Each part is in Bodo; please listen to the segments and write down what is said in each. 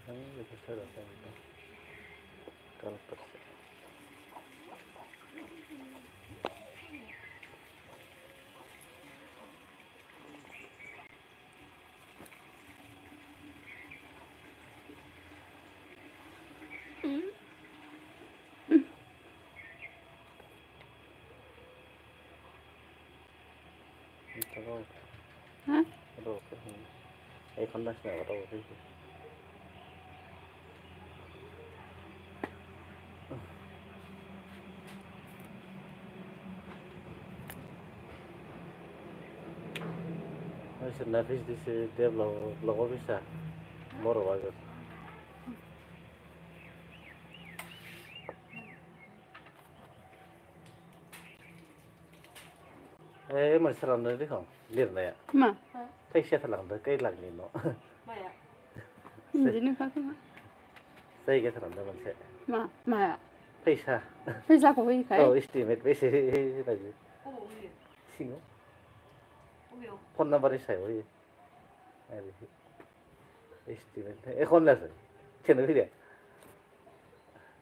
Itu sudah sampai kalau persen. Itu kalau Hah? kalau এখন দাস না ওটা ওটাই আচ্ছা নাফিস দিছে দেব লগর পিসা বড় বাজার मोनसे खालामदों देखो लिरनाया मा फैसा थालांदों खै लाखनि न' माया बिदिनो खोमा जायगा थालांदों मोनसे माया फैसा फैसाखौ होयोखाय औ एस्टिमेट बेसे बायदि अबाव होयो सिङाव अबेयाव फन नाम्बारनि सायाव होयो आरो एस्टिमेट एकाउन्टआसो थेनो फैदो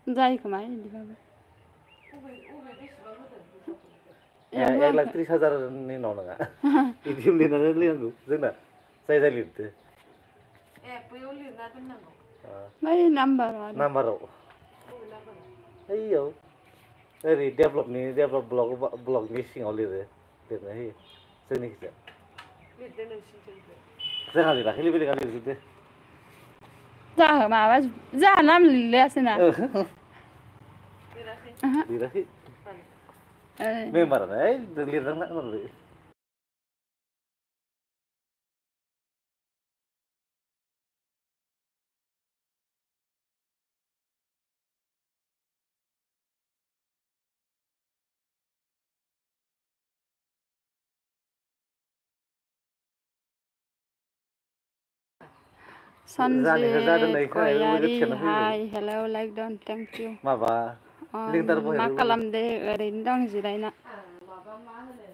जायो खोमा बिदिबाबो अबे बेसेबां होदों फैसाखौ 1,30,000 नि न' नङा बिदि लिरनानै लिरनांगौ जोंना जाय जाय लिरदो ए बैयाव लिरना दोननांगौ बै नाम्बाराव आरो नाम्बाराव बबे नाम्बाराव ओइयाव ओरै डेभलप ब्लकनि सिङाव लिरनो होयो जोंनिखिजा लिरदो नोंसिनिथिंबो जोंहा लिराखैलै बेलेगा लिरजोबदो जाहा माबा जाहा नाम लिरलायासोना लिराखै लिराखै मानो मेम्बारानो ओइ लिरनांला होनबाय जानायखौ जादों सन्जित होननाय खोनानाय लोगो लोगो गयारि थेनो फैबाय हाय hello like Don thank you माबा लिंदार मा बहायलो लोगो खालामदो ओरैनो दं जिरायना माबा मा होनो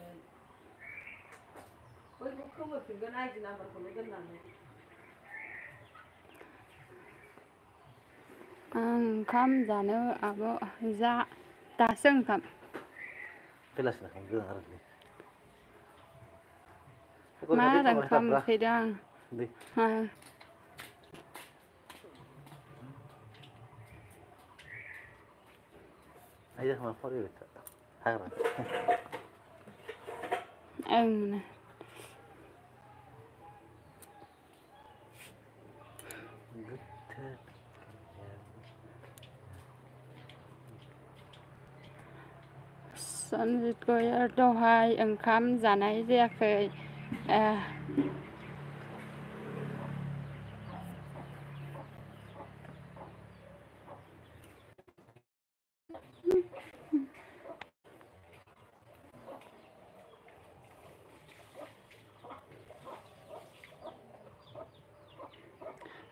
बैखौ खोमोरफिनगोन आइडि नाम्बारखौल' दोननानै आं ओंखाम जानो आब' जा दासो ओंखाम बेलासिनो खालामदों आरो मा गरखादै आरो थांबाय ओंखाम थाब्रा उखैदों दे आं आइया मा फरायबाय हाग्रा ओं सन्जित गयार दहाय ओंखाम जानाय जायाखै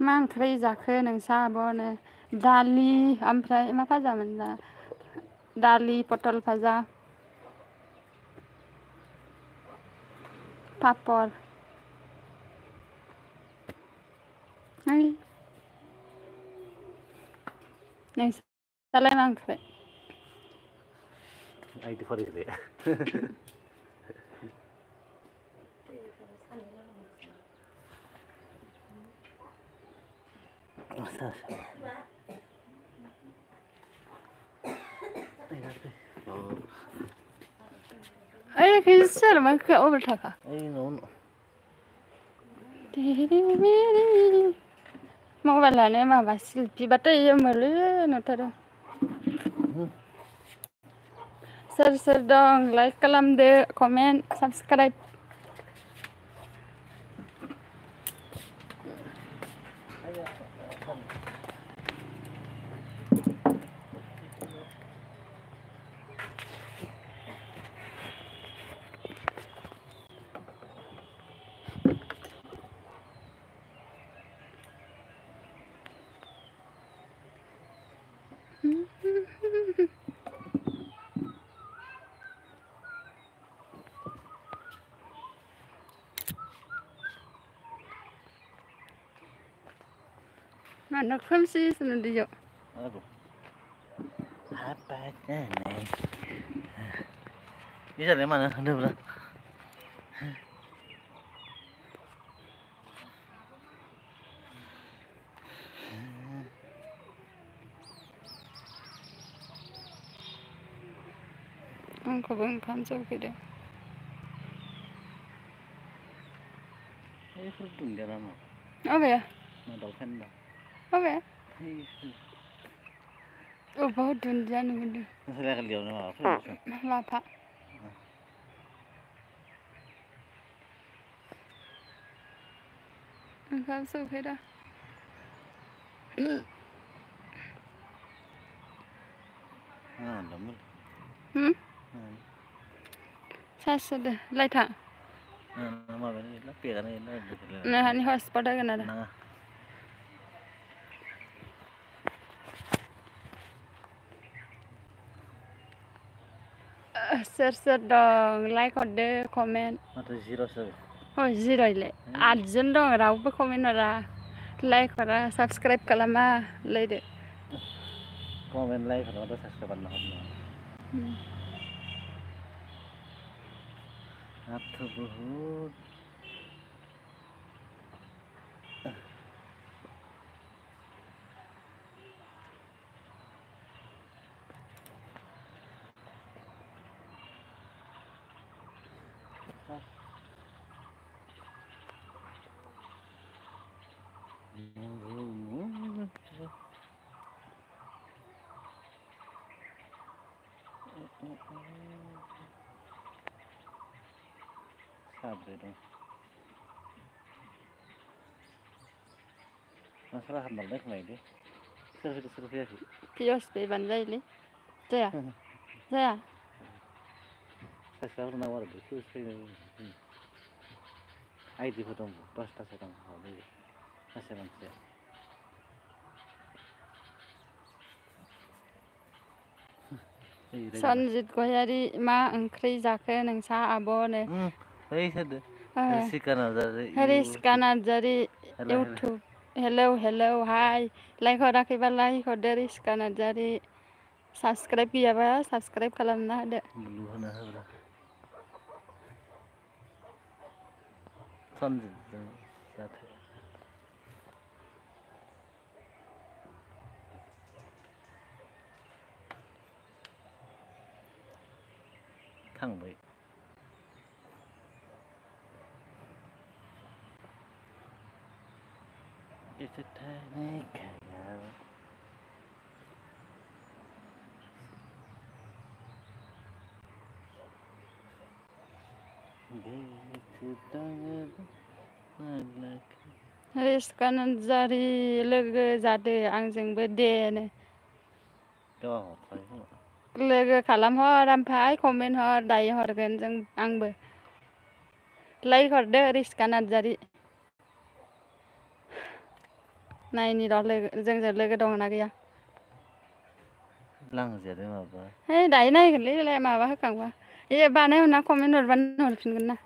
मा ओंख्रि जाखो नोंसा आब'नो दालि ओमफ्राय मा भाजामोन दा दालि पटल भाजा पापर नोंसालाय मा ओंख्रि आइदि फरायदो ओइ सोर माखौ अबे थाखा ओइ न' मबाइलानो माबा सिल्पिबाथाय मोलो नुथारो सोर सोर दं लाइक खालामदो कमेन्ट साबसक्राइब Mana खोमसि नुदों Aku. Apa nih? Bisa dari mana? Ada berapa? आंखौबो ओंखाम सौफैदों Ini dunia nama. अबे Modal kan dah. अबे बहुत दुन्दिया नुदों Saya akan lihat nama apa? लाफा ओंखाम सौफैदों Lambat. सार्ज होदो लाइटा Nama ini lah, pikiran ini lah. नोंहानि हटस्पट होगोन आरो Nah, सोर सोर दं लाइक हरदो comment atau zero saja. Oh जिर'इलाय 8 जन दं रावबो कमेन्ट हरा लाइक हरा साबस्क्राइब खालामा लायदो Komen like kalau ada subscribe nak. Atau buhut. Sabar dong. Masalah handal deh kemarin deh. Seru ya sih. पियस बेबानो जायोलै जाया जाया Saya pernah nawar deh. Terus saya ID foto 10 saya dong. Masih manusia. सनजित गयारि मा ओंख्रि जाखो नोंसा आब'नो Hei sada. Sikan ada. हरिसिका Narzari YouTube hello hello hi like हराखैबा लाइक हरदो रिसिका नार्जारि साबस्क्राइब गैयाबा साबस्क्राइब खालामना होदो Belum pernah ada. Sanjit. Satu. थांबाय It's a tiny canal. Risika Narzary लोगो जादो आंजोंबो देनो लोगो खालामहर ओमफ्राय कमेन्ट हर दायो हरगोन जों आंबो लाइक हरदो रिसिका नार्जारि नायनि र' लोगो जोंजों लोगो दंना गैया लांजादों माबा है दायो नायगोनलै माबा होखांबा ए बानायहरना कमेन्ट हरबानो हरफिनगोन ना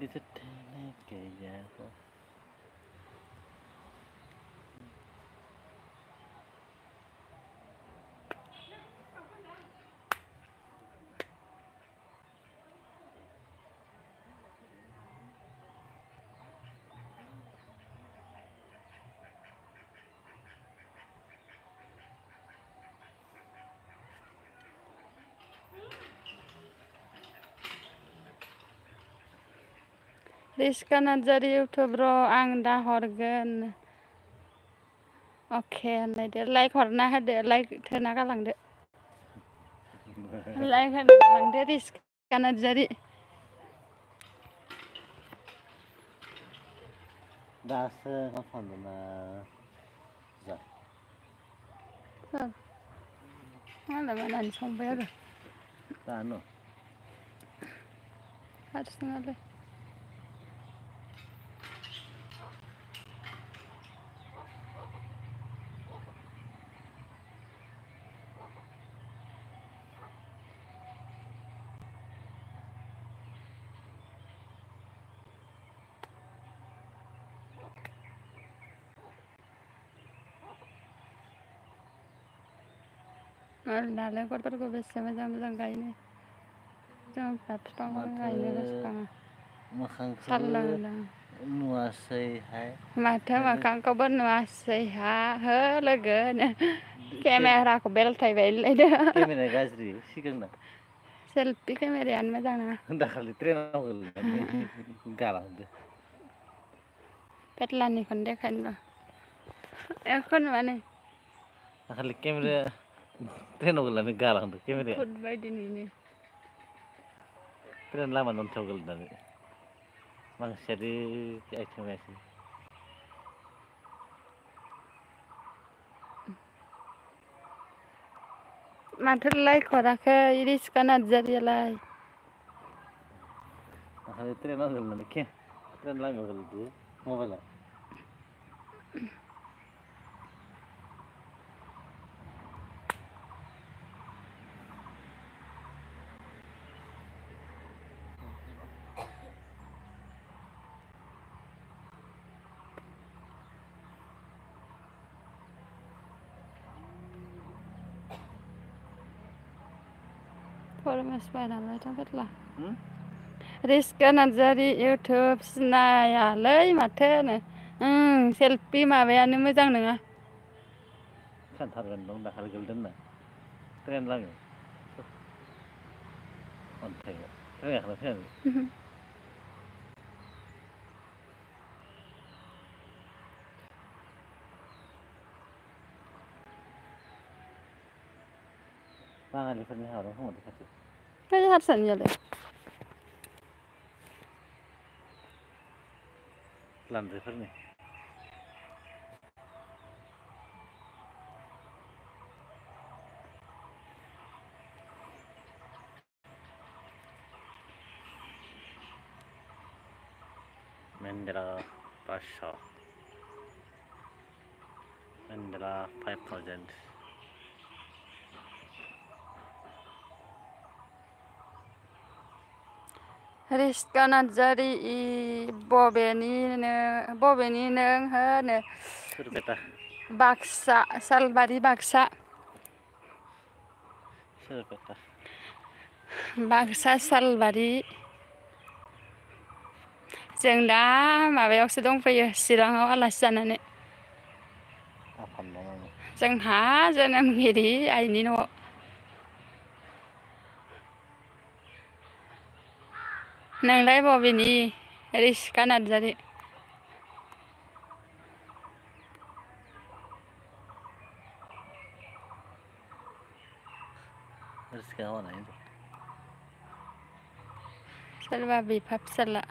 It's a tiny canal. Risika Narzari YouTube र' आं दा हरगोन अके होनलायदो लाइक हरना होदो लाइक होना गालांदो लाइक होना गालांदो रिसिका नार्जारि दासो खालामदोंना जा मालाय मोनानि संबाय आरो जानो हारसिङालाय नालेंखरफोरखौ बेसे मोजां मोजां गायनो जोंफ्रा बिफांखौनो माथो गायनो गोसोखाङा मोखांखौबो जारला मोरला नुवासैहाय माथो मोखांखौबो नुवासै हा हो लोगो केमेराखौ बेलथायबाय होनलायदो केमेराया गाज्रि सिगांना सेल्फि केमेरायानो मोजां नङा दाखालि ट्रेनाव गोलैनानै गालांदो फेतलानिखौनो देखायनो र' एख' नुवानो दाखालि केमेराया ट्रेनाव गोलैनानै गालांदो केमेराया भुत बायदि नुयो ट्रेन लामानि अन्थायाव गोलैनानै मानसियादि आथिं बायासै माथो लाइक हराखै रिस्का नार्जारियालाय दाखालि ट्रेनाव गोलैनानै ट्रेन लामायाव गोलैदो मबाइला फरमेस बायनालाय थांफेरला रिस्का नार्जारि इउटुब सिनायालै माथोनो सेल्फि माबायानो मोजां नङा खोन्थागोन दं दाखालि गोलैदों होनना ट्रेन लामायाव अन्थायाव ट्रेन गाखोना फैनानै बाङालिफोरनि हाबा दं खाथियाव फै हारसानियालाय लान्जायफोरनि Mahindra Pasha Mahindra 5000 rieska Narzary बबेनि नों होनो सोर बेटा बाक्सा सालबारि बाक्सा सोर बेटा बाक्सा सालबारि जों दा माबायावसो दंफैयो चिराङाव आलासि जानानै आफान नामानि जोंहा जोनोमगिरि आइनि न'आव नोंलाय बबेनि रिस्का नार्जारि रिस्का हौवाना हिन्जाव सोरबा बिफा फिसाला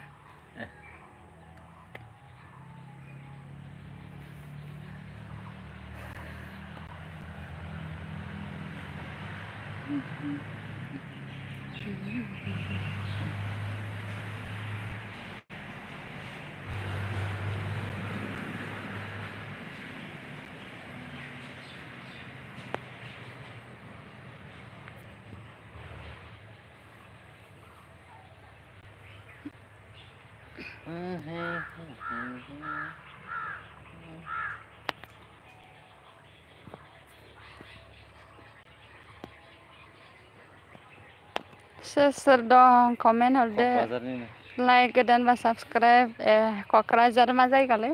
सोर दं कमेन्ट हरदो क'क्राझारनिनो लाइक गोदानबा साबसक्राइब क'क्राझार मा जायगालै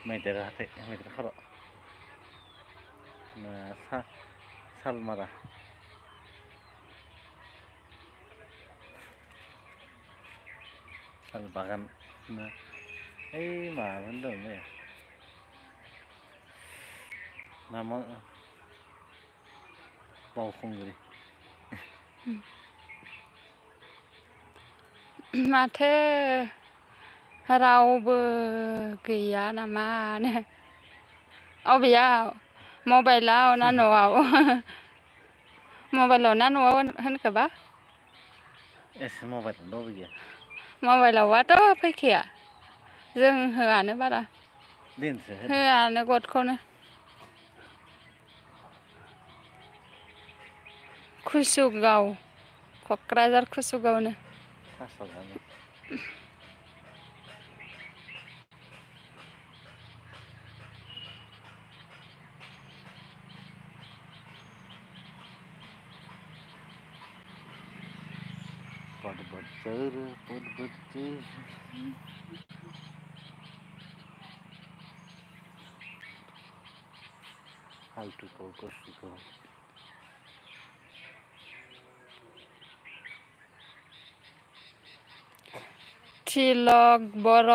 मैदेर हाथाय मैदेर खर' सालमारा साल बागान ओइ माबानो दं नै नामा बावखुंग्रि माथो रावबो गैया नामानो अबेयाव मबाइलाव ना न'आव मबाइलाव ना न'आव होनखोबा एसे मबाइल रावबो गैया मबाइलावबाथ' फैखाया जों होआनो बारा दिनैसो होदों होआनो गदखौनो कुसुगाव क'क्राझार कुसुगावनो फासआव Podbecer, podbecer. How to focus to go. Cilok बर'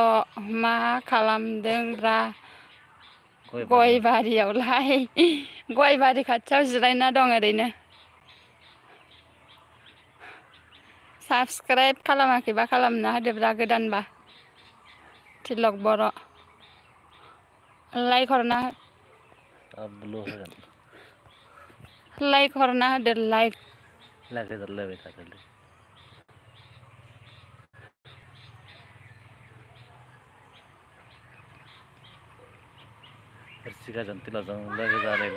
मा खालामदों रा गय बारियावलाय गय बारि खाथियाव जिरायना दं ओरैनो साबस्क्राइब खालामाखैबा खालामना होदोब्रा गोदानबा तिलक बर' लाइक हरना Ablo hogan. लाइक हरना होदो like Lagi terlalu tadi. Persika janti lajang lagi jalan.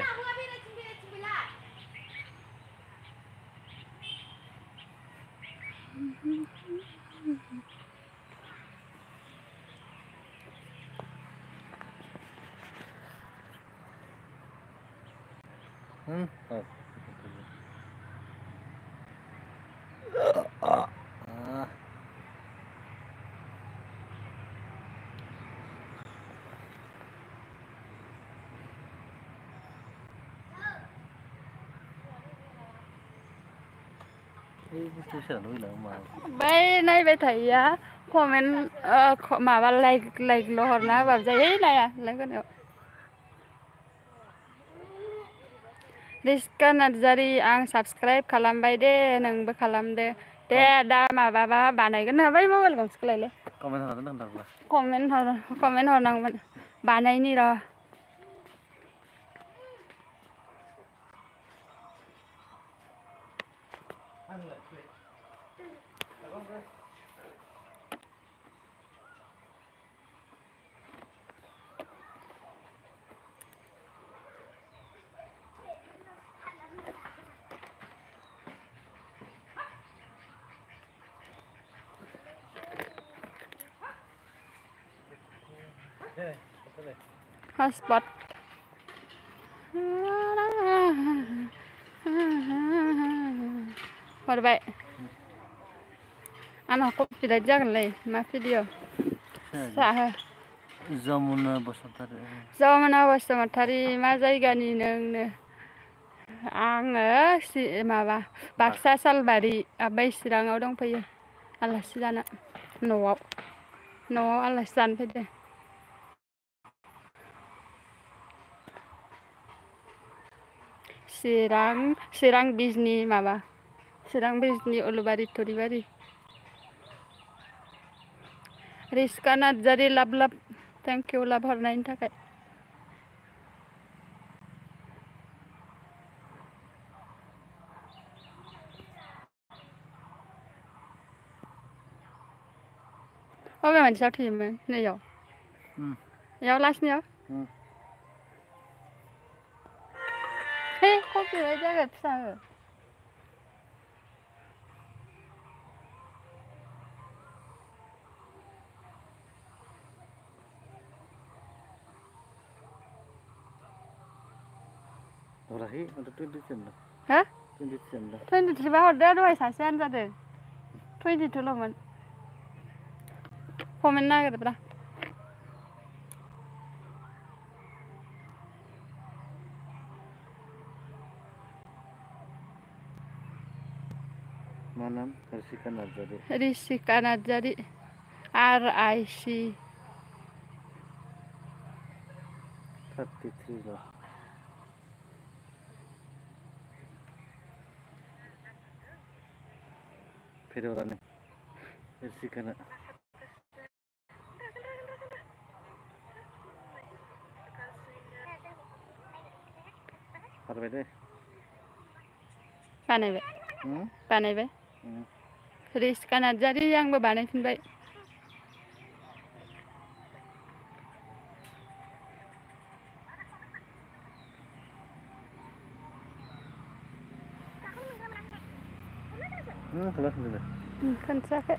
Oh. बै नायबाय थायोया कमेन्ट माबा लाइकल' हरना होबाबो जायो नाया लाइक होनायाव रिस्का नार्जारि आं साबस्क्राइब खालामबाय दे नोंबो खालामदो दे दा माबाबा बानायगोन ना बै मबाइल गंसेखौ लायलै कमेन्ट हरनांगोन बानायनि र' hotspot हरबाय आंना कपिराइट जागोनलै मा भिडिअ साहो Zamuna Basuntari. जमुना बसुमतारी मा जायगानि नोंनो आङो माबा बाक्सा सालबारि ओमफ्राय चिराङाव दंफैयो आलासि जानो न'आव आलासि जानो फैदों चिरां बिजनि माबा चिरां बिजनि उलुबारि थुरिबारि रिस्का नार्जारि लाभ थेंक इउ लाभ हरनायनि थाखाय अबे मोनसेयाव थैयोमोन नैयाव याव लास्टनियाव हे कपिराइट जागोन फिसा हो Orahi, ada 27 dah. Hah? 27 dah. 23 बा हरदो दहाय सासेयानो जादों 22 ल'मोन कमेन्ट नागिरब्रा Mana? Persika Narzari. Risika Narzari RIC 33 dah. फिर और आने Persika ना हर बेटे बानायबाय रिस्का नार्जारि आंबो बानायफिनबाय kelas dulu खोनसेयाखै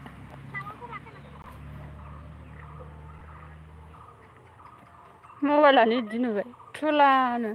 मबाइलानो इदि नुबाय थुलानो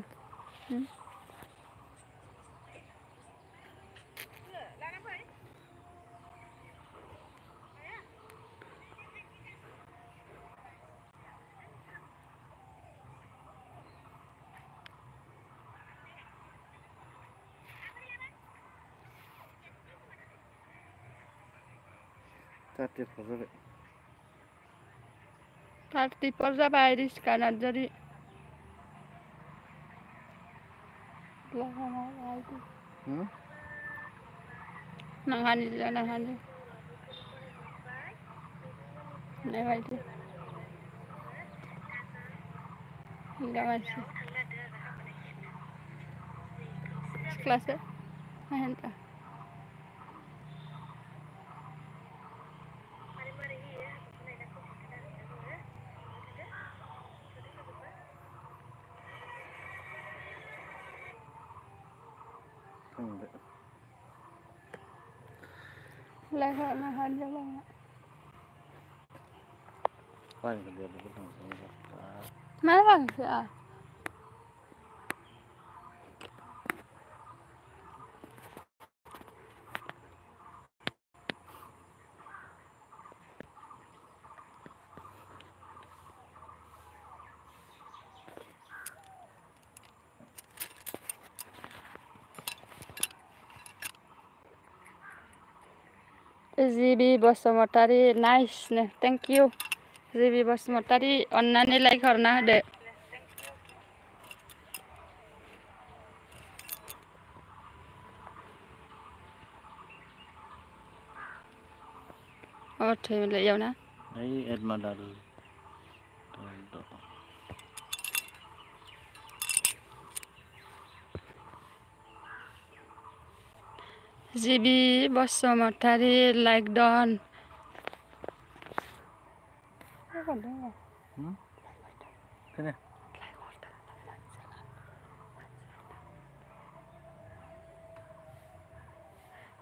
34 जाबाय 34 जाबाय रिस्का नार्जारि नाङानि नाङानि नायबायदि हिनजाव सिख्लासो नायहान्था थांबाय लेखा नायहान्था जाबाय पानि गैयाबाबो थांसै मा लांखो जिबि बसुमतारी नाइसनो थेंक इउ जिबि बसुमतारी अन्नानै लाइक हरना होदो अ थैमोनलाय इयावना ओइ एडमान्डार जिबि बसुमतारी लाइक डन खोनाया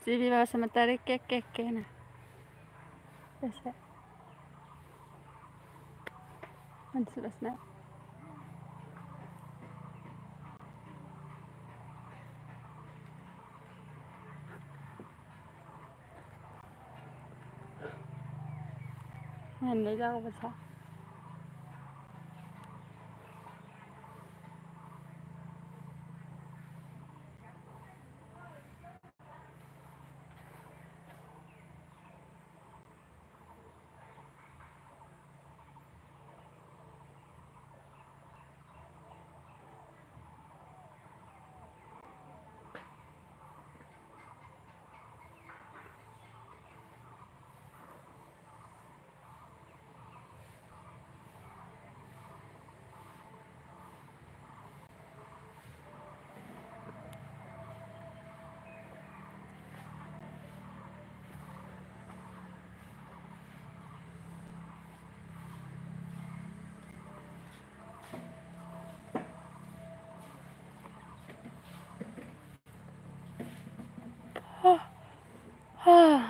जिबि बसुमतारी के ना एसे मोनथिलासना मोननाय जागौबा सा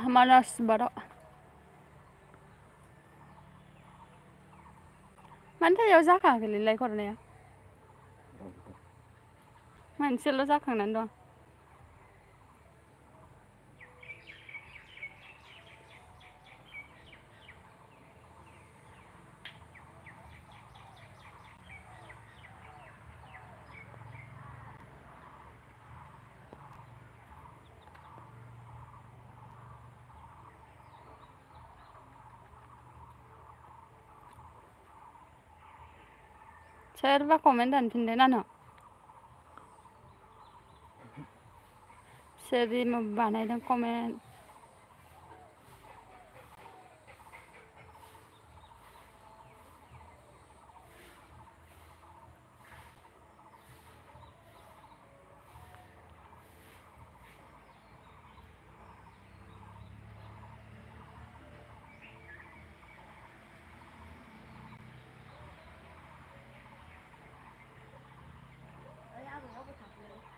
manas baru mana याव जाखाङाखैलै लाइक हरनाया मोनसेल' जाखांनानै दं सोरबा कमेन्ट दानफिनदो नानो सोरदि बानायदों कमेन्ट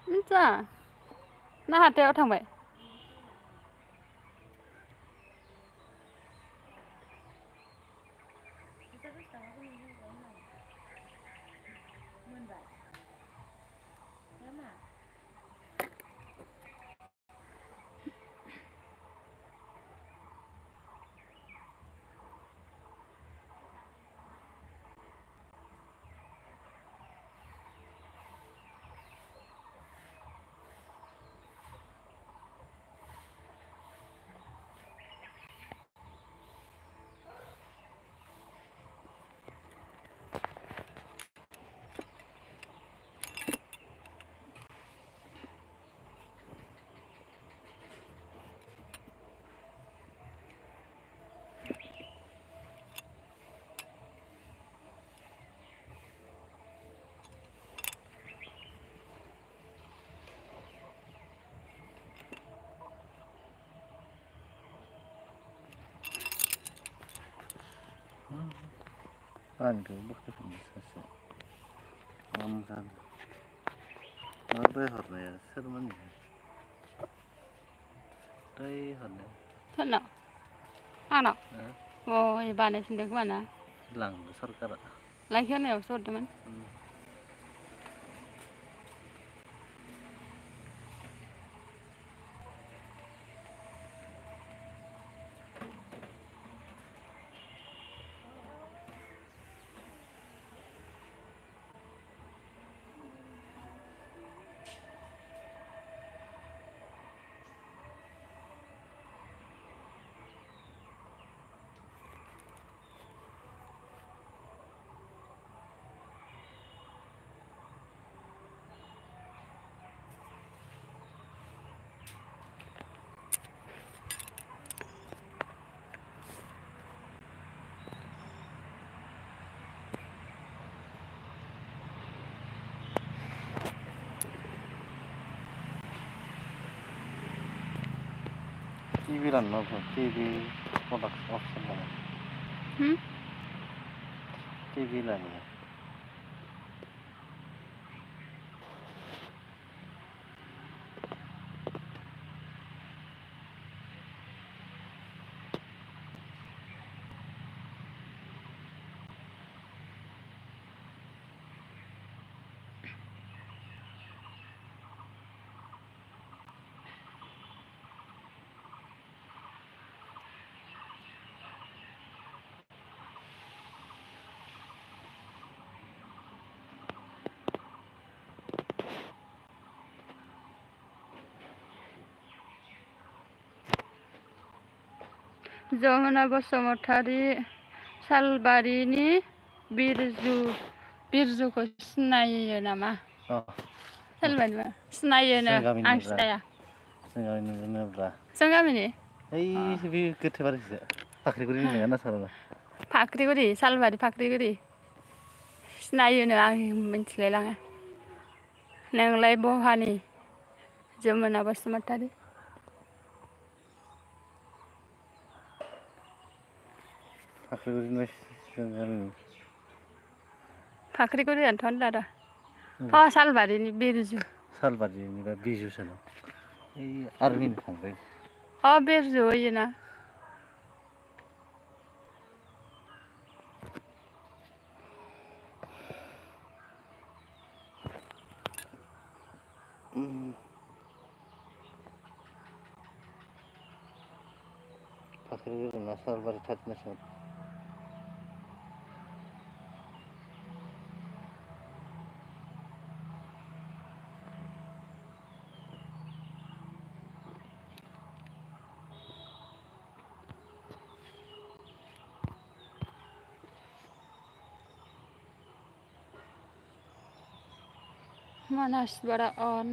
मिथिया ना हाथायाव थांबाय आंनिखौ बोखोफिनदो सासे मोजां मा दै हरनाया सोरमोन दै हरनाया सोरनाव आंनाव अ बानायफिनदों खोमा ना लांदो सरकारा लांखि होनायावसो हरदोंमोन टिभि रानना टिभि प्रडाक्ट अफिस लानो टिभि लानो जमुना बसुमतारी सालबारिनि बिरजुखौ सिनायो नामा सालबारिबा सिनायोनो आं सिनाया जों गामिनिब्रा जों गामिनि ओइ बे गोथै बारिखिजा फाख्रिगुरि होननाया नासारालाय फाख्रिगुरि सालबारि फाख्रिगुरि सिनायोनो आं मिथिलायलाङा नोंलाय बहानि जमुना बसुमतारी फाख्रिगुरिनिफ्राय जों गामिनि फाख्रिगुरियानोथ' होनदों आरो सालबारिनि बिरजु सालबारिनिबा बिजुसोनो ओइ आर्मिनि फंबाय बिरजु होयोना फाख्रिगुरि ना सालबारि थार्ड मानास बारा अन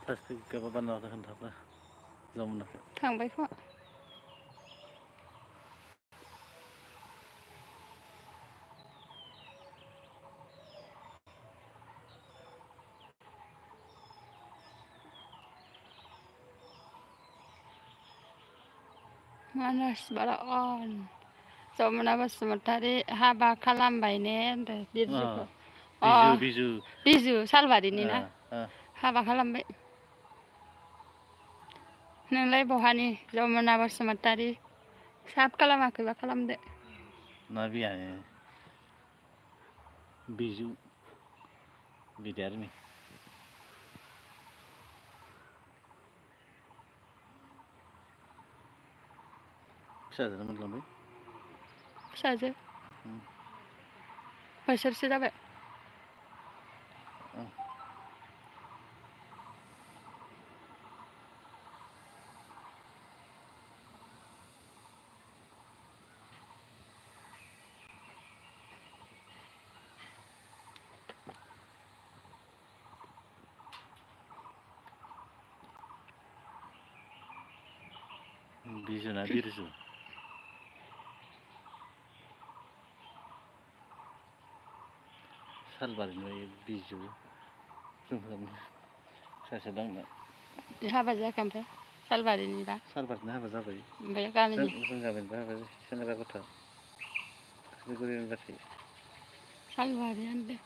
सार्टिफिकेट बानायना खोन्थाब्ला जमुनाखौ थांबाय खोमा मानास बारा अन जमुना बसुमतारी हाबा खालामबाय ने होनदों बिरजुखौ बिजु सालबारिनि ना हाबा खालामबाय नोंलाय बहानि जमुना बसुमतारी साब खालामाखैबा खालामदो ना बियानो बिजु बिदारनि फिसाजोनो मोनलांबाय फिसाजो बोसोरसे जाबाय बिजुना बिरजु सालबारिनिफ्राय बिजु जोंफोर सासे दंमोन हाबा जायाखै ओमफ्राय सालबारिनि दा सालबारिनि हाबा जाबाय ओमफ्राय गामिनि जों गामिनिबो हाबा सेंग्रा गथ' सिलिगुरि गासै सालबारियानो दे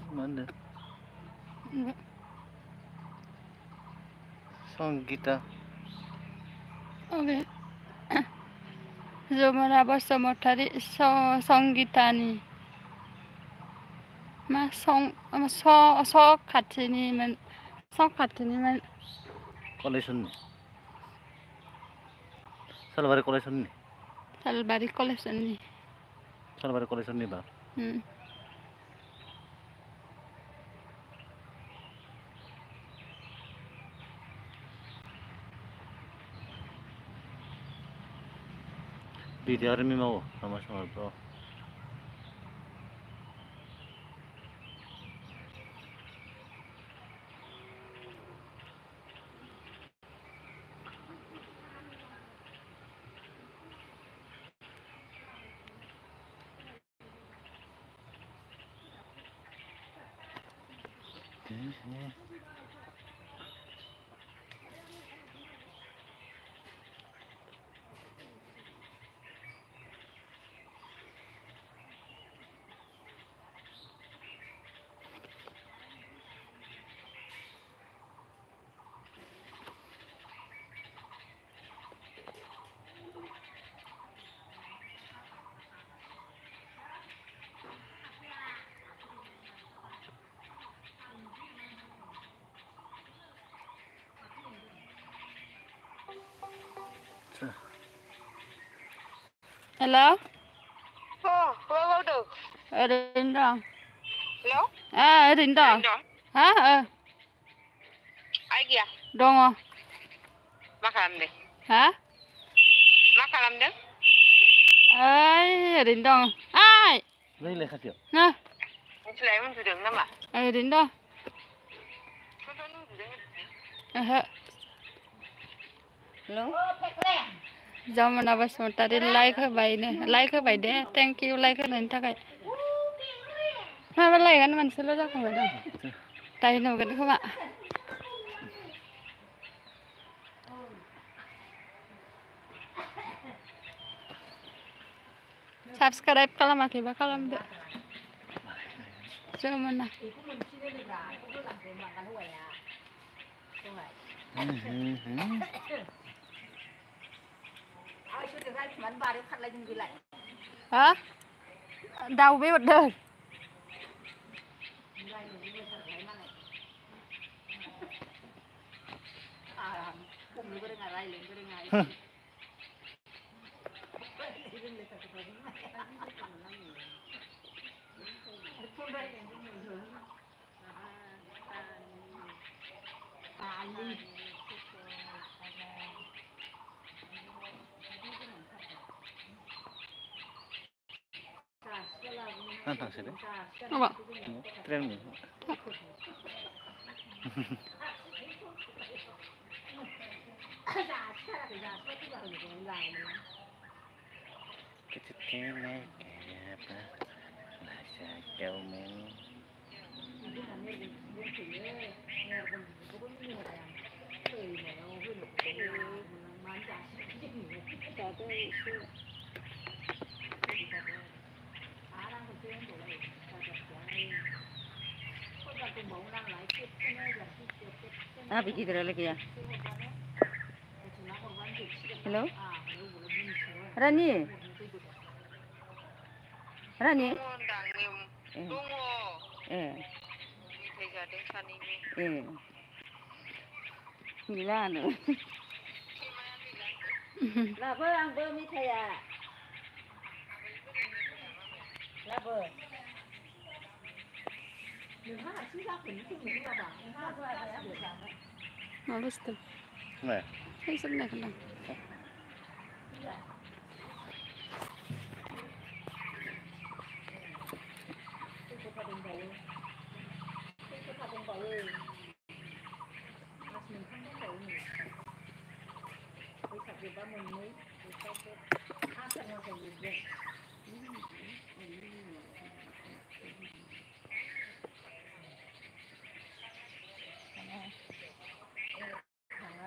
मा होनदों संगिता अबे जमुना बसुमतारी संगितानि मा खाथिनिमोन कलेजनि सालबारि कलेजनि सालबारि कलेजनि सालबारि कलेजनि बा बिदि आर्मि मावो नामा समावथ' हेलौ मावदों ओरैनो दं हेलौ ओरैनो दं हा आइ गैया दङ मा खालामदों हा मा खालामदों ओरैनो दं ओइ नैलाय खाथियाव ना नोंसोरलाय उन्दुदों नामा ओरैनो दं ओहो हेलौ जमुना बसुमतारी लाइक होबाय दे थेंक इउ लाइक होनायनि थाखाय माबा लाइकआनो मोनसेल' जाखांबाय दं दायो नुगोन खोमा साबसक्राइब खालामाखैबा खालामदो जमुना हा दाउ बेहरदों थांसै दे अबा ट्रेन बिदि लगे हेलौ रानि रानि ए ए गैलानो लाबो आंबो मिथाइया लाबो मा बुस्थु सोरनाय खोन्थां थाङा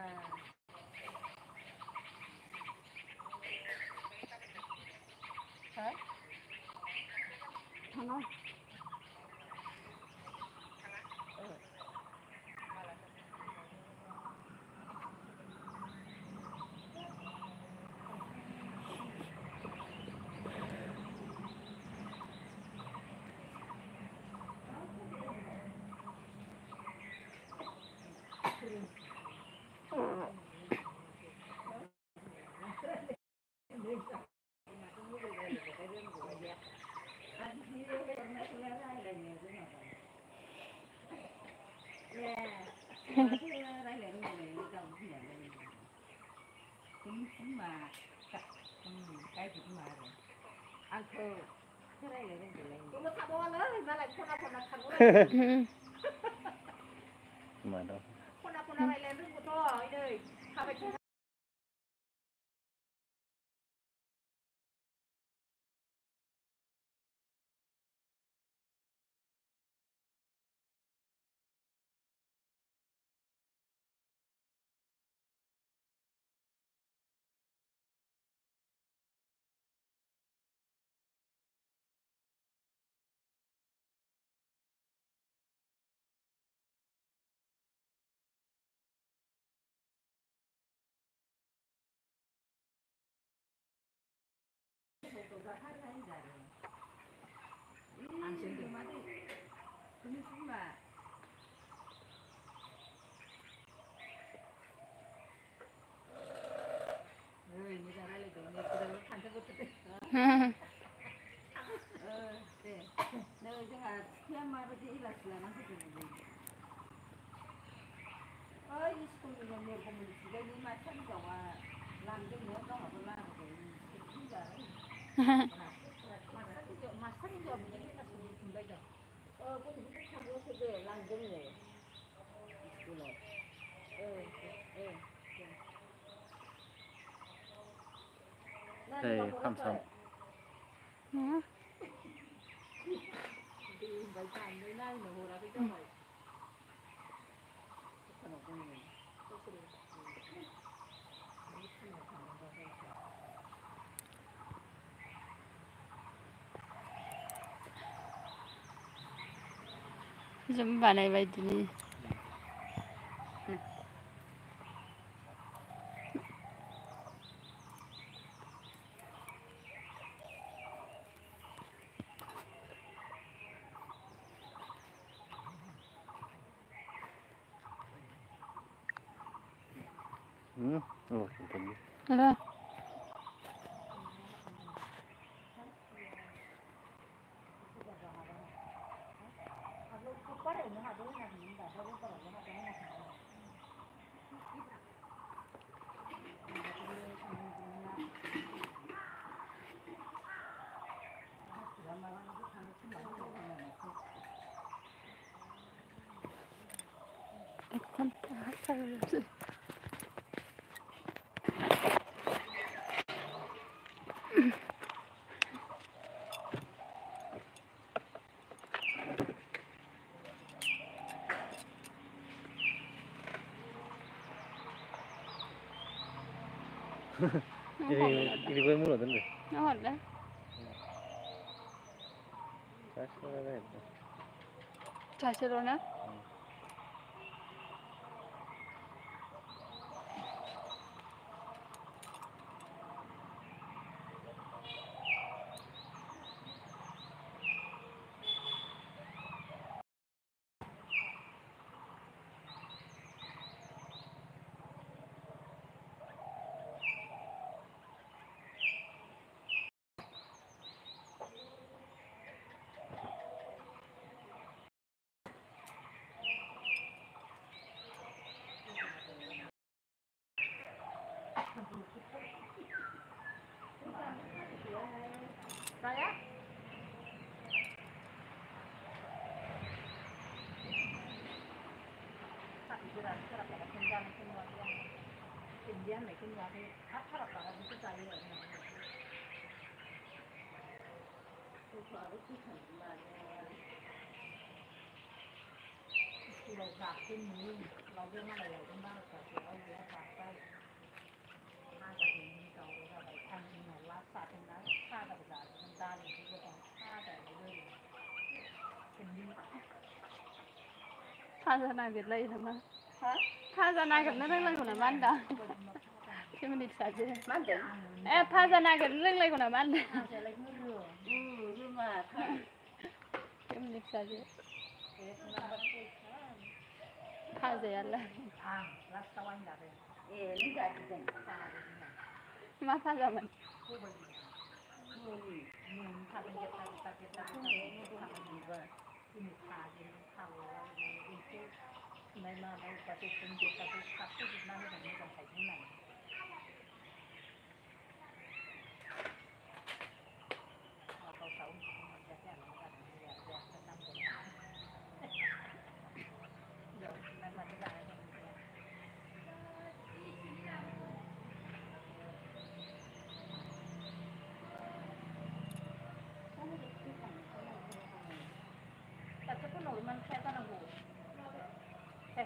खामसाम जों बानायबाय दिनै hello Ini gue mulut kan deh. Nó đấy. Chả rồi nè. Rồi á. Thazana Việt Lây thằng đó. Hả? Thazana Việt nó lên của nó bán đó. Cái mình đi xả chứ. Bán được. Ê, Thazana Việt lên của nó bán. mà Cái mình đi xả chứ. Thazella. Mà Thazana mình.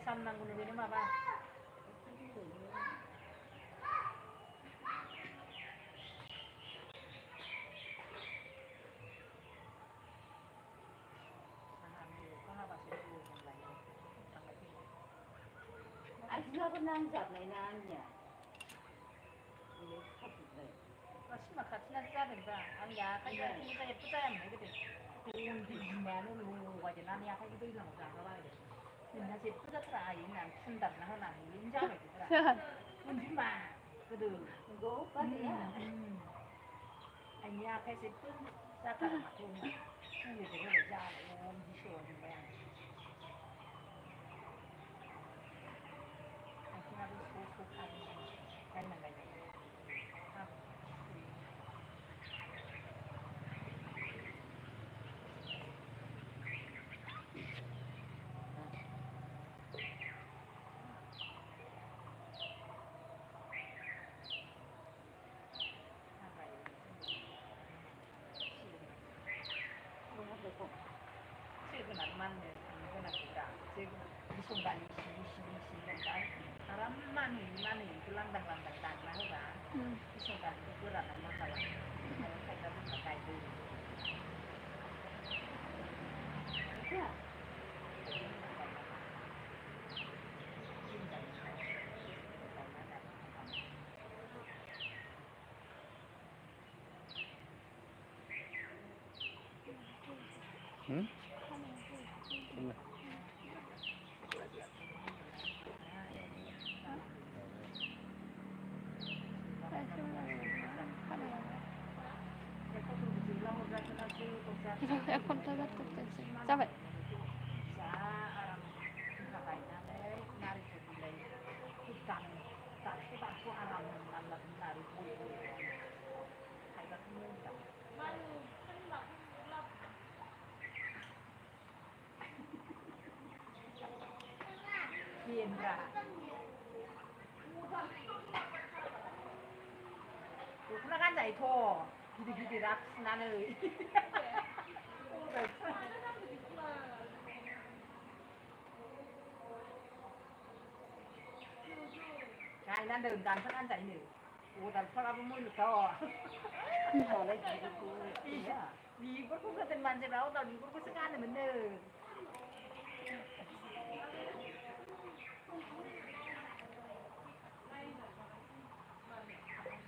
San nang kuno ini mah bang. Anh có năng giật này nan nhỉ? Masih makan nasi ada bang. Anda kan ini saya percaya mereka tu. Di mana lu wajah nani apa itu hilang dah kalau ada. Mình sẽ rất là ý là phân tập nó là những giáo này cũng là phân chính mà cái đường Gỗ có gì à? anh nha cái sẽ phân ra cả mặt luôn mà không người thì nó phải ra ôm đi sửa mình bèn anh khi nào đi số khăn cái này này sumbangan isi kan karena mani itu landang-landang tanah kan sumbangan itu rata masalah kalau kita pakai dulu ya Em con tôi bắt cục tiền sao vậy? Hiền cả थ' गिदिर गिदिर आखिनानै गायनानै दोन दानफायनानै जायोनो अदालफोराबो मोनोथ' बिगुरखौ गोदोनि मानसिफ्रा अदाल बिगुरखौसो गानोमोननो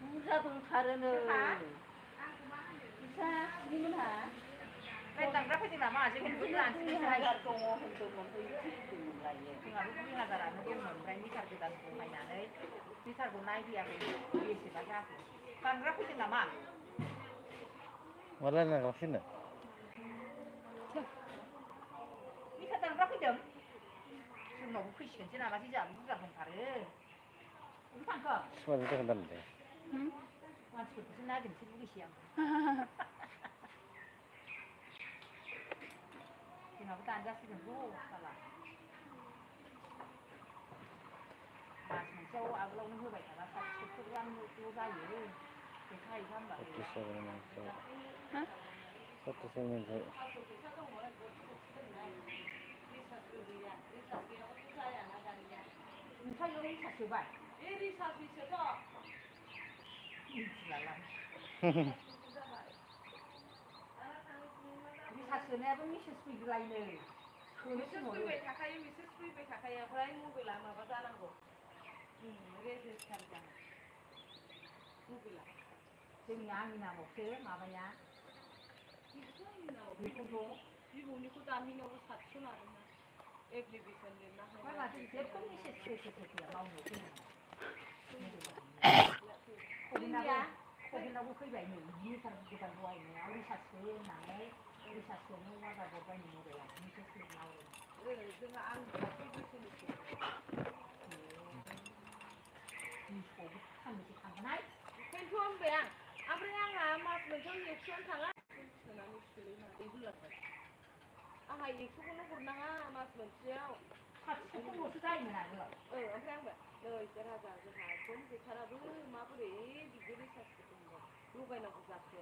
बुरजा दंथारोनो बिसा बिनिमोनहा बे दांग्रा फैदों नामा जोंबो जानोसै दङ होनदोंमोन लायो जोंहाबो 2000आनो दंमोन ओमफ्राय मिटार गोदान बहायनानै मिटारखौ नायफैयाखै बेसेबा जाखो दांग्रा फैदों नामा माला नागासिनो मिटार दांग्रा फैदों जोंनावबो फैसिगोनसो नामासै जोंहाबो बुरजा दंथारो बबे थांखो सोरबाजों जागोन दालाय मानसिफोरखौसो नागिरनोसो लुगैसै आं जोंहाबो दानजासिगोनथ' साला मास मोनसेयाव आगोलावनो होबाय थाबा 60-70 रांल' जायो फैसा हैखा होनबाबो नोंथांनियाव रिसार्ज सोबाय बे रिसार्ज बेसेथ' मिथिलालां रिसार्ज सोनायाबो मेसेज फैगोलायनो सोनो फैबाय थाखायो मेसेज फैबाय थाखायो ओमफ्राय मबाइला माबा जानांगौ रेजिस्टार जानांगौ मबाइला जोंनि आंनि नामावसो माबाया बेखौथ' बिबौनिखौ दानहैनायावबो 700 लादोंना एप्लिकेसन लिरना होबाय माथो जेबो मेसेज फैया मावनो कबिनावबो फैबाय नै मिटार गोदान बहायनायाव रिसार्ज सो होननानै रिसार्ज सोनो अर्डार हरबायनो मबाइलाव मेसेज लिरना हरबाय जोंहा आं मिसौबो साननैसो थांगोनहाय बेखायनोथ' होनबाय आं ओमफ्राय आंहा मास मोनसेयाव 100 थाङा सोनानै सोलिनानै होलांबाय आंहा 100खौनो हरनाङा मास मोनसेयाव 700ल'सो जायोमोन आगोलाव ओमफ्राय आंबो नै राजा जोंहा एकदम गैथाराबो माबोरै बिदि रिसार्जखौ लगायनांगौ जाखो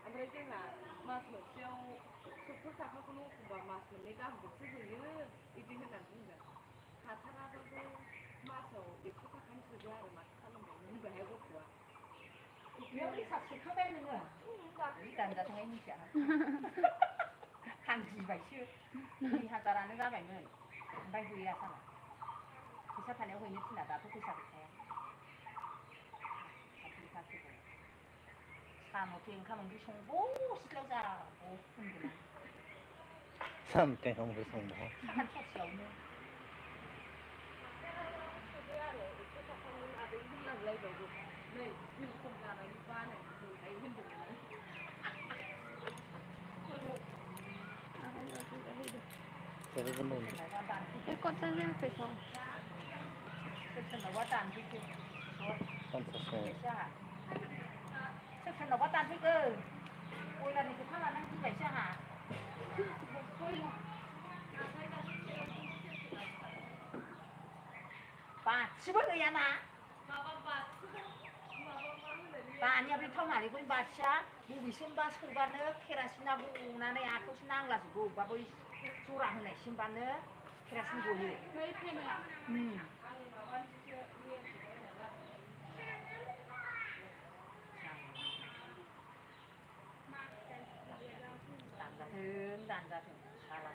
ओमफ्राय जोंहा मास मोनसेयाव 70 थाखाखौनो एखमबा मास मोननै गाहामजोंसो होयो बिदि होननानै बुंदों हाथाराबाबो मासाव 100 थाखानि सोदो आरो माथो खालामबावनो होनबायहाय गथ'आ बेयाव रिसार्ज सोखांबाय नोङो दानजाथोंहाय मिथिया आं गिबायसो 2000आनो जाबायमोन ओमफ्राय गैया साला फैसा थानायाव हैनो थिना दाथ' फैसा गैखाया साम'थे ओंखाम ओंख्रि संगौ सिथ्लायाव जागौ होनगोन आं साम'थे ओंखाम ओंख्रि संगौ सानसेयावनो आरो 100 थाखानि आदै होनलांलायबावो नै बिल खम जानायनि बानायहाय होनदोंमोन सोरनावबा दानफैसै सोरनावबा दानफैगोन बयलारनि खोथा लानानै गिबायसो आंहा बाथिबो गैयाना दानिया बे थाव नालेंखरनि बाथिया बबेसिमबा सोबानो केरासिना गनानै आखायावसो नांलाजोबो अबेबा बै जरा होनायसिमबानो केरासिन गयो दानजाथों साला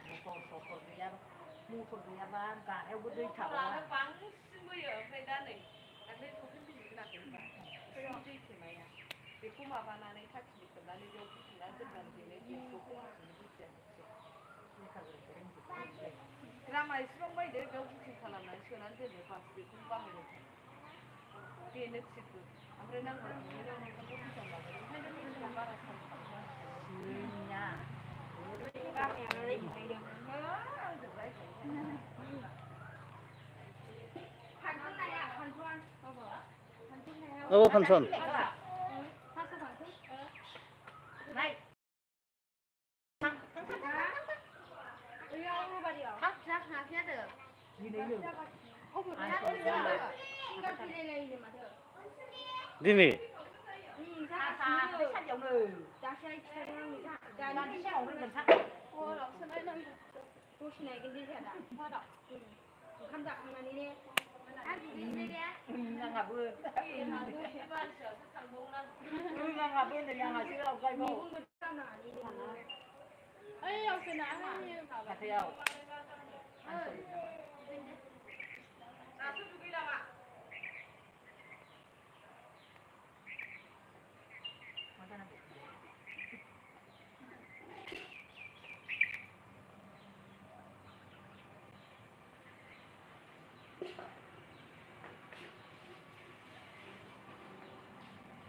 मटर गैयाबा गारायावबो दै थाबा बांसिन बोयो ओमफ्राय दा नै दाख्लै सफिन बिजिनाखै होनबा दै थेमाया बेखौ माबानानै थाखिनि खोबनानै बेयाव बुथुमनानै दोननानै बेनो गेसखौ राङा एसेबां बायदो बेयाव बुकिं खालामनानै सोनानै दोनो बास बेखौनो बाहायबाय बेनो थिगबो ओमफ्राय नांगौ बिदिनो नोंथांखौ फैसा लागोन ओंखायनो बारा सार्ज खालामनाङा औ फानसन दिनै 사야지 사자오는 다시 차량 자 난 시험을 못 사. 도시내 근데 제가 화다 감자 하나니네 양아 뭐 양아 뭐는 양아 싫어 가지고 ấy ông xin nói hay như bảo 같아요.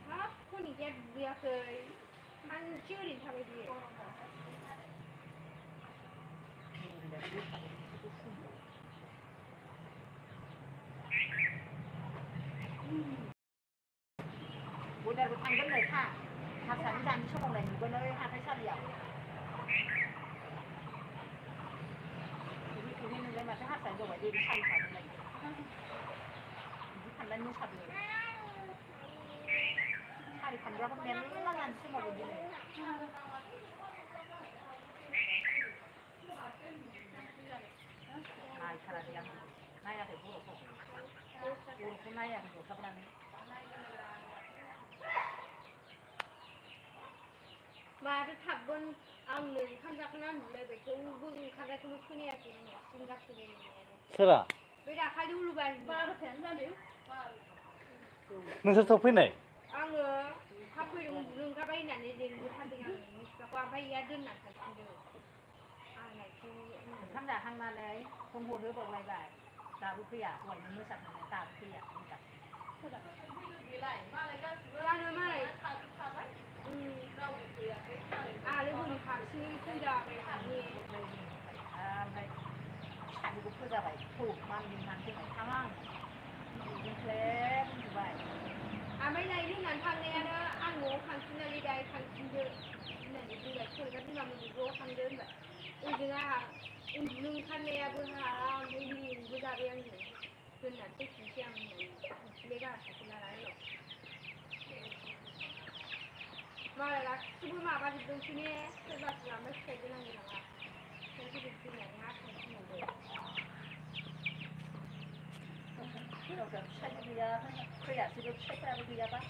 hả con đi chơi việc rồi ăn chưa đi thằng gì Bữa nay ăn vẫn lời tha. Hạt sản raชั่วโมงไหนอยู่บนเลยหาให้ชาเดียวทีนี้นึงเลยมาถ้าหาsản rồi đi chăn phải này thành lên như chặtเลยchặt thì thành ra con đen nó làmชั่วโมงgì này ai khá là điên nay là phải vô được không vô được hôm nay là phải vô các bạn mà cái thằng bên ông người tham gia cáiนั้นเลยไปถึงบึ้งtham gia cái lúcนี้จริงจริงกับจริง सोरा เวลาใครดูรูปแบบบ้าแถมได้หรือ नोंसोर सफैनाय आङोถ้าคุยเรื่องกับไอ้นั่นเองท่านเป็นอย่างนี้กับความพยายามเดินหนักกันเดียวอะไรคือ tham gia hàng năm đấy không hồ đứaบอกไรแบบตาบุพยาวันนี้มือสั่งอะไรตาบุพยานี่กับ ร้านนั้นไม่แล้วคนที่ขายซื้อคุยได้ไหมนี่ อะไรขายบุพยาไปถูกมันมีมันที่ไหนข้างล่างมีเคล็ดอยู่ไป ไม่ในเรื่องนั้นทางนี้นะอันโง่ทางที่นาฬิกาทางที่เดินนั่นดูแบบคนก็ที่มันมีโรคทางเดินแบบจริงๆอะลุงทางนี้บุญหาไม่ดีบุญดาเรียนอยู่จนนั้นติดเสียงเล็กอะเป็นอะไรหรอกมาเลยละสมมติมาบ้านตรงที่นี่เป็นแบบเราไม่เคยได้นั่งอยู่หรอกฉันก็เป็นที่ไหนนะคนที่หนูเลย เราจะใช้บุพยาเคยอยากซื้อใช้แต่บุพยาปะ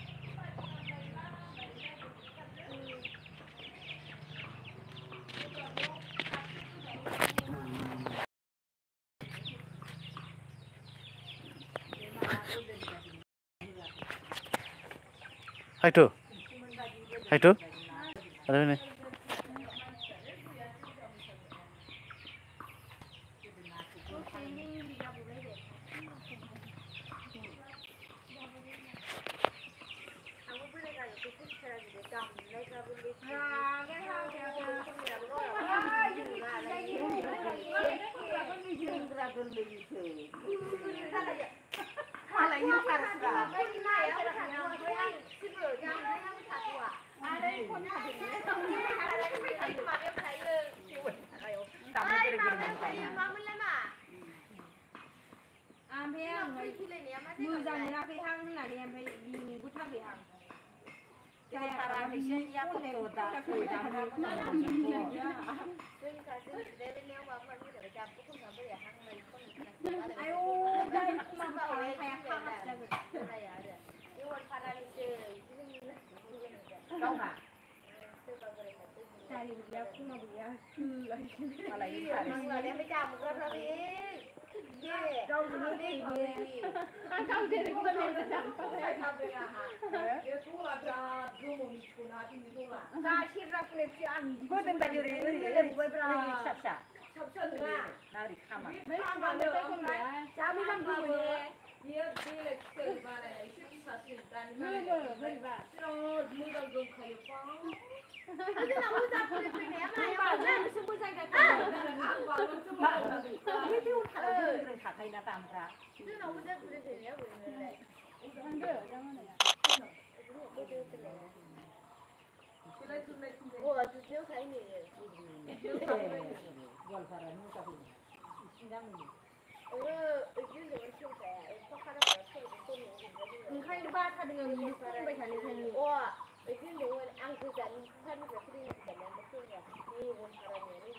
हायथु हायथु आरो नैมือจังนะพี่ห้างน่ะเนี่ยไปยิงกูทับพี่ห้าง Para mí se ya con toda cuida no no ไอ้โอ้ได้มาบอกเลยแพ้ข้าวจะต้องอ่ะ ใจแล้วขึ้นมาดูแล้วคืออะไร อะไรที่ผ่านมาเนี่ยไม่จำมันก็ทำเองเราจะไม่ได้เลยทำเด็กก็ไม่ได้ทำเลยอ่ะฮะเดี๋ยวทุกเราจะดูมุมคุณอาที่มีทุกเรา กาชิรักเล็บอัน ก็เป็นไปอยู่เรื่อยๆไว้ปลาชับชับชับชับเลยน่าดิข้ามา ไม่ทำกันเลยคนไหนจะไม่ทำดูเลยเยอะดีเลยเกิดมาเลยชื่อสัตว์สิ่งใดไม่ไม่บ้าเราไม่ต้องดูใครฟังที่เราพูดจากคนอื่นเนี่ยมาอย่างนั้นฉันพูดจากใครไม่ที่อุ่นขาเลยขาใครนะตามพระ ที่เราพูดจากคนอื่นเนี่ยเลยมันเดือดจังเลย我只有看你。ย้อนพระนู่นกับนี่ยังมี你看你爸他这个衣服，没看那天里。哇， बिदि होनदोंमोन आं गोजाननिफ्राय फैदों गोजाननिफ्राय फैदों बे बन भारानियानो